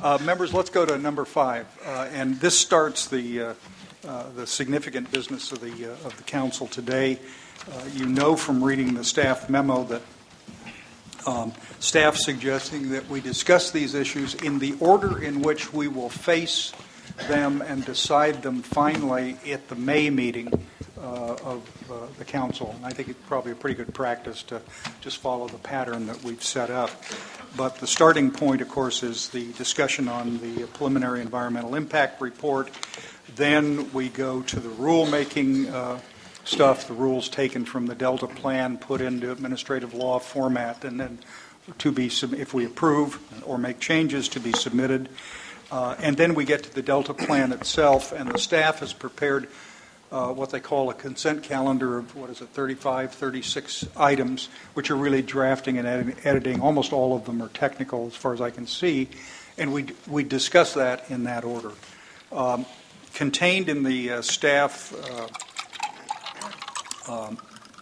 Members, let's go to number 5, and this starts the significant business of the council today. You know from reading the staff memo that staff suggesting that we discuss these issues in the order in which we will face them and decide them finally at the May meeting of the council. And I think it's probably a pretty good practice to just follow the pattern that we've set up. But the starting point, of course, is the discussion on the preliminary environmental impact report. Then we go to the rulemaking stuff, the rules taken from the Delta plan, put into administrative law format, and then to be, if we approve or make changes, to be submitted. And then we get to the Delta plan itself, and the staff has prepared what they call a consent calendar of, 35, 36 items, which are really drafting and editing. Almost all of them are technical as far as I can see, and we discuss that in that order. Contained in the staff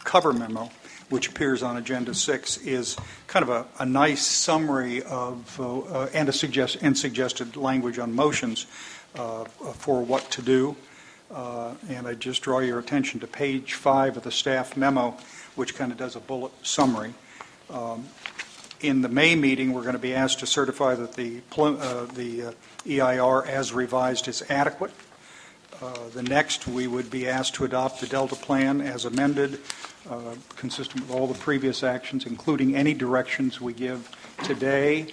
cover memo, which appears on Agenda 6, is kind of a nice summary of and suggested language on motions for what to do. And I just draw your attention to page 5 of the staff memo, which kind of does a bullet summary. In the May meeting, we're going to be asked to certify that the EIR as revised is adequate. The next, we would be asked to adopt the Delta plan as amended, consistent with all the previous actions, including any directions we give today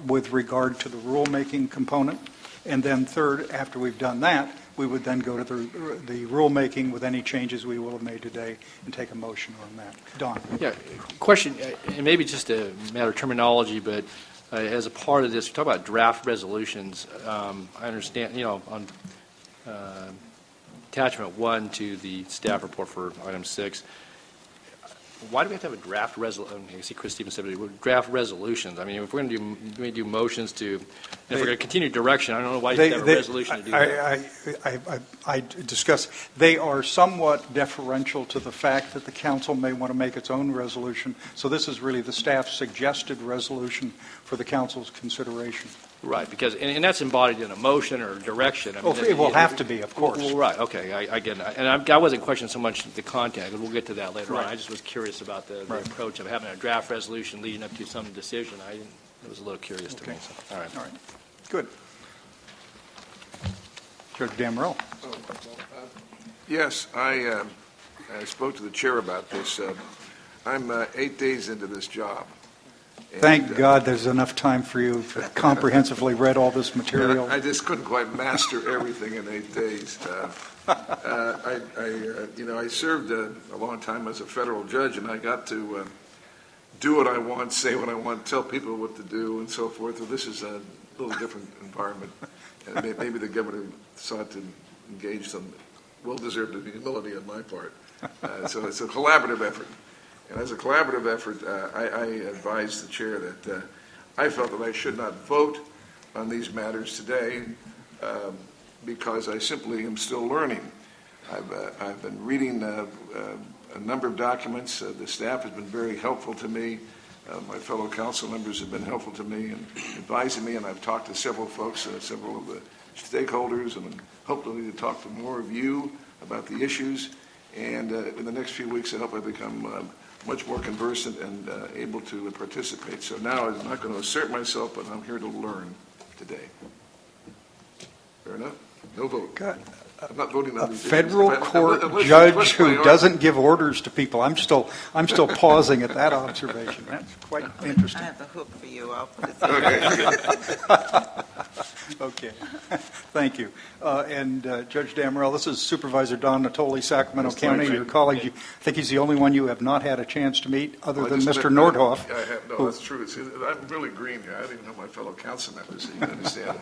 with regard to the rulemaking component. And then third, after we've done that, we would then go to the rulemaking with any changes we will have made today and take a motion on that. Don. Yeah, question, and maybe just a matter of terminology, but as a part of this, we talk about draft resolutions. I understand, on attachment 1 to the staff report for item 6. Why do we have to have a draft resolution? I see Chris Stevens said draft resolutions. I mean, if we're going to do motions to, if we're going to continue direction, I don't know why you have a resolution to do that. I discuss. They are somewhat deferential to the fact that the council may want to make its own resolution. So this is really the staff's suggested resolution for the council's consideration. Right, because and that's embodied in a motion or direction. I mean, it will have to be, of course. Well, right, okay, I get it. And I wasn't questioning so much the content, we'll get to that later on. I just was curious about the approach of having a draft resolution leading up to some decision. It was a little curious to me. So, all right. Good. Judge Damrell. Yes, I spoke to the chair about this. I'm 8 days into this job. Thank God there's enough time for you to comprehensively read all this material. I just couldn't quite master everything in 8 days. I served a long time as a federal judge, and I got to do what I want, say what I want, tell people what to do, and so forth. Well, this is a little different environment, and maybe the governor sought to engage some well-deserved humility on my part. So it's a collaborative effort. And as a collaborative effort, I advised the chair that I felt that I should not vote on these matters today because I simply am still learning. I've been reading a number of documents. The staff has been very helpful to me. My fellow council members have been helpful to me and advising me, and I've talked to several folks, several of the stakeholders, and hopefully to talk to more of you about the issues. And in the next few weeks, I hope I become much more conversant and able to participate. So now I'm not going to assert myself, but I'm here to learn today. Fair enough? No vote. God. I'm not voting on these federal court judge who doesn't give orders to people. I'm still pausing at that observation. That's quite interesting. I have a hook for you. I'll put it Okay. Thank you. And Judge Damrell, this is Supervisor Don Natoli, Sacramento County, your colleague. I think he's the only one you have not had a chance to meet other than Mr. Nordhoff. No, that's true. I'm really green here. I don't even know my fellow council members, so you can understand.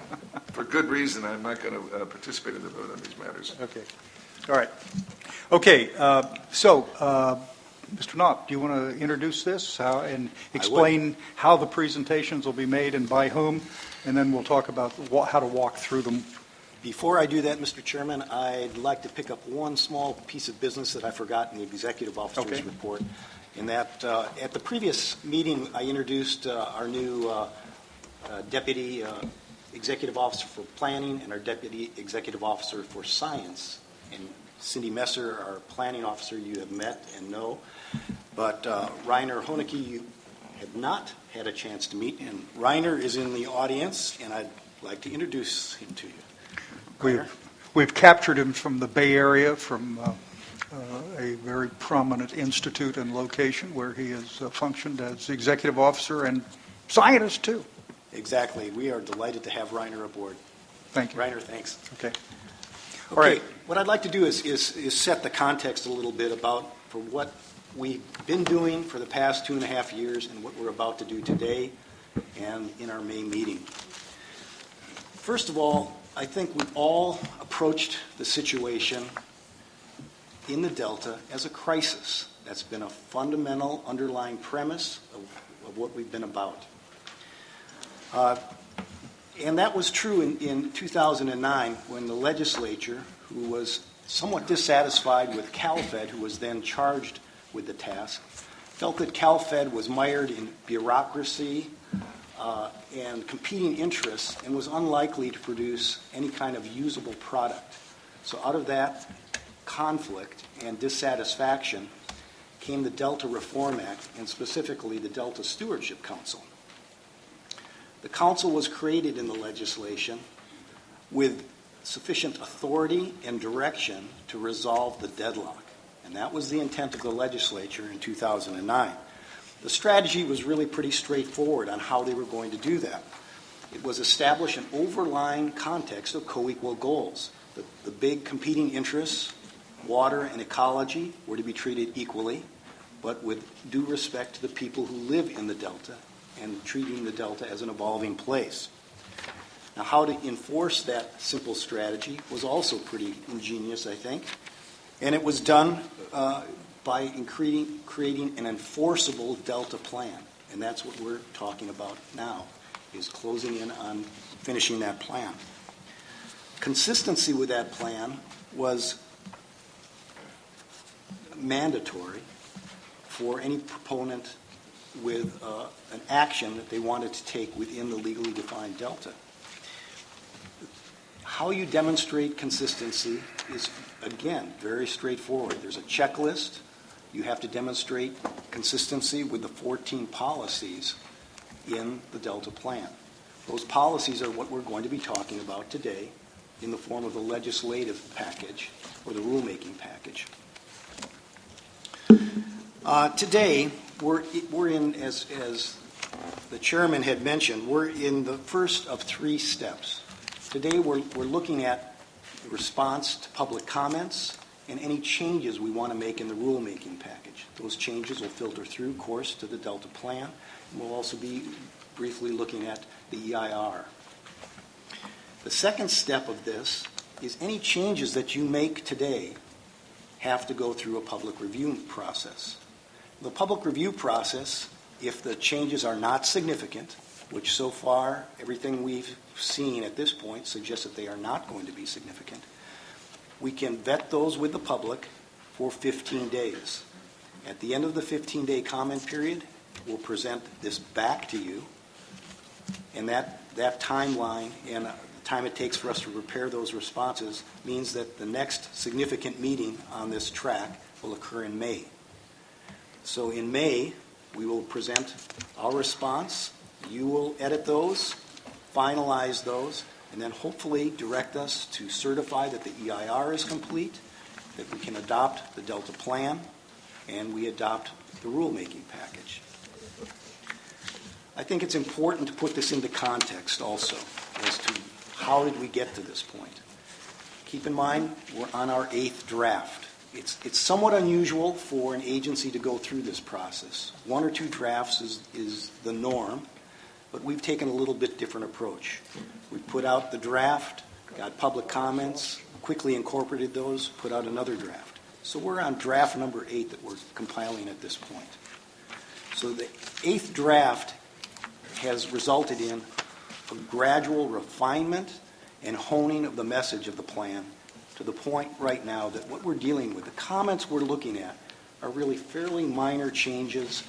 For good reason, I'm not going to participate in the vote on these matters. Okay. All right. Okay. So, Mr. Knopf, do you want to introduce this and explain how the presentations will be made and by whom? And then we'll talk about how to walk through them. Before I do that, Mr. Chairman, I'd like to pick up one small piece of business that I forgot in the executive officer's report. In that, at the previous meeting, I introduced our new deputy Executive Officer for Planning and our Deputy Executive Officer for Science. And Cindy Messer, our Planning Officer, you have met and know. But Reiner Honecke, you have not had a chance to meet. And Reiner is in the audience, and I'd like to introduce him to you. We've captured him from the Bay Area, from a very prominent institute and location where he has functioned as executive officer and scientist, too. Exactly. We are delighted to have Reiner aboard. Thank you. Reiner, thanks. Okay. All Okay, right. what I'd like to do is set the context a little bit for what we've been doing for the past 2.5 years and what we're about to do today and in our May meeting. First of all, I think we've all approached the situation in the Delta as a crisis. That's been a fundamental underlying premise of what we've been about. And that was true in 2009 when the legislature, who was somewhat dissatisfied with CalFed, who was then charged with the task, felt that CalFed was mired in bureaucracy and competing interests and was unlikely to produce any kind of usable product. So out of that conflict and dissatisfaction came the Delta Reform Act, and specifically the Delta Stewardship Council. The council was created in the legislation with sufficient authority and direction to resolve the deadlock. And that was the intent of the legislature in 2009. The strategy was really pretty straightforward on how they were going to do that. It was establish an overlying context of co-equal goals. The big competing interests, water and ecology, were to be treated equally, but with due respect to the people who live in the Delta and treating the Delta as an evolving place. Now, how to enforce that simple strategy was also pretty ingenious, I think. And it was done by creating an enforceable Delta plan. And that's what we're talking about now, is closing in on finishing that plan. Consistency with that plan was mandatory for any proponent with an action that they wanted to take within the legally defined Delta. How you demonstrate consistency is, again, very straightforward. There's a checklist. You have to demonstrate consistency with the 14 policies in the Delta plan. Those policies are what we're going to be talking about today in the form of the legislative package or the rulemaking package. Today, we're in, as the chairman had mentioned, we're in the first of 3 steps. Today, we're looking at the response to public comments and any changes we want to make in the rulemaking package. Those changes will filter through, of course, to the Delta plan. And we'll also be briefly looking at the EIR. The second step of this is any changes that you make today have to go through a public review process. The public review process, if the changes are not significant, which so far everything we've seen at this point suggests that they are not going to be significant, we can vet those with the public for 15 days. At the end of the 15-day comment period, we'll present this back to you, and that timeline and the time it takes for us to prepare those responses means that the next significant meeting on this track will occur in May. So in May, we will present our response. You will edit those, finalize those, and then hopefully direct us to certify that the EIR is complete, that we can adopt the Delta plan, and we adopt the rulemaking package. I think it's important to put this into context also as to how did we get to this point. Keep in mind, we're on our 8th draft. It's somewhat unusual for an agency to go through this process. 1 or 2 drafts is the norm, but we've taken a little bit different approach. We put out the draft, got public comments, quickly incorporated those, put out another draft. So we're on draft number 8 that we're compiling at this point. So the 8th draft has resulted in a gradual refinement and honing of the message of the plan to the point right now that what we're dealing with, the comments we're looking at, are really fairly minor changes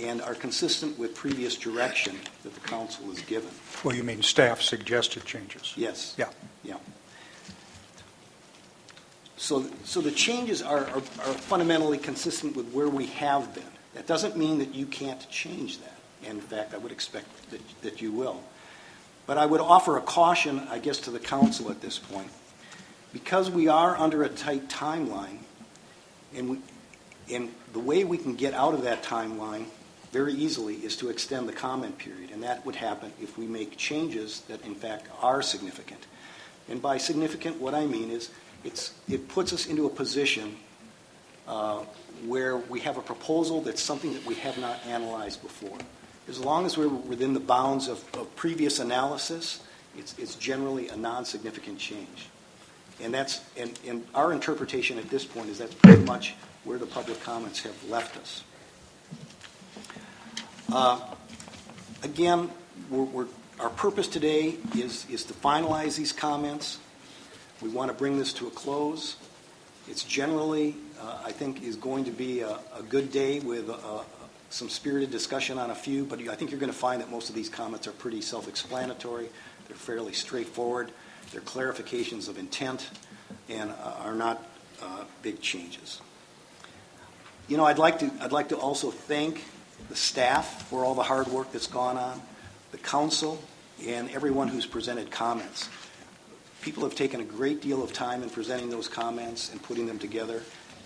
and are consistent with previous direction that the council has given. Well, you mean staff suggested changes? Yes. Yeah. Yeah. So the changes are fundamentally consistent with where we have been. That doesn't mean that you can't change that. And in fact, I would expect that you will. But I would offer a caution, I guess, to the council at this point. Because we are under a tight timeline, and the way we can get out of that timeline very easily is to extend the comment period. And that would happen if we make changes that, in fact, are significant. And by significant, what I mean is it puts us into a position where we have a proposal that's something that we have not analyzed before. As long as we're within the bounds of previous analysis, it's generally a non-significant change. And and our interpretation at this point is that's pretty much where the public comments have left us. Again, our purpose today is to finalize these comments. We want to bring this to a close. It's generally, I think, is going to be a good day with some spirited discussion on a few, but I think you're going to find that most of these comments are pretty self-explanatory. They're fairly straightforward. They're clarifications of intent and are not big changes. You know, I'd like to also thank the staff for all the hard work that's gone on, the council, and everyone who's presented comments. People have taken a great deal of time in presenting those comments and putting them together,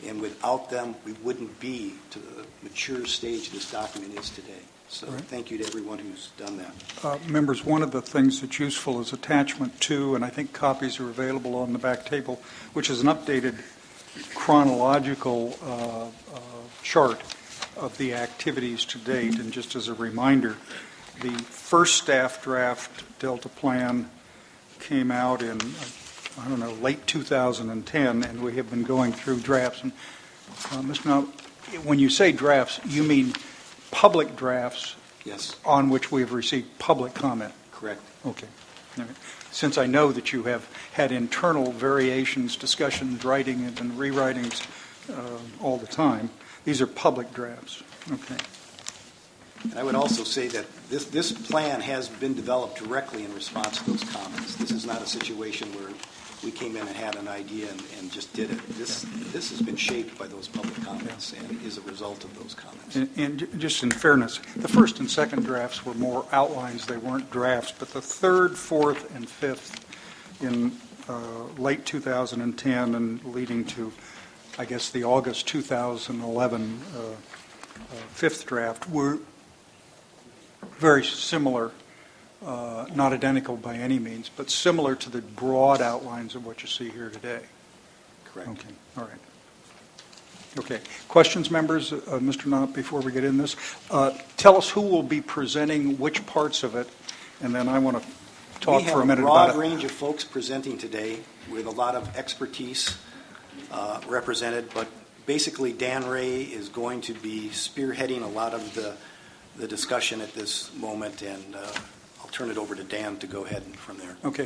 and without them, we wouldn't be to the mature stage this document is today. So Thank you to everyone who's done that. Members, one of the things that's useful is attachment 2, and I think copies are available on the back table, which is an updated chronological chart of the activities to date. And just as a reminder, the first staff draft Delta plan came out in, I don't know, late 2010, and we have been going through drafts. And Mr. Knaup, when you say drafts, you mean public drafts? Yes. On which we have received public comment? Correct. Okay. All right. Since I know that you have had internal variations, discussions, writing and rewritings all the time, these are public drafts. Okay. And I would also say that this plan has been developed directly in response to those comments. This is not a situation where we came in and had an idea and just did it. This has been shaped by those public comments and is a result of those comments. And just in fairness, the first and second drafts were more outlines. They weren't drafts. But the third, fourth, and fifth in late 2010 and leading to, I guess, the August 2011 fifth draft were very similar, not identical by any means, but similar to the broad outlines of what you see here today. Correct. Okay, all right. Okay, questions, members? Mr. Knaup, before we get in this, tell us who will be presenting which parts of it, and then I want to talk for a minute about it. We have a broad range of folks presenting today with a lot of expertise represented, but basically Dan Ray is going to be spearheading a lot of the discussion at this moment, and I'll turn it over to Dan to go ahead from there. Okay.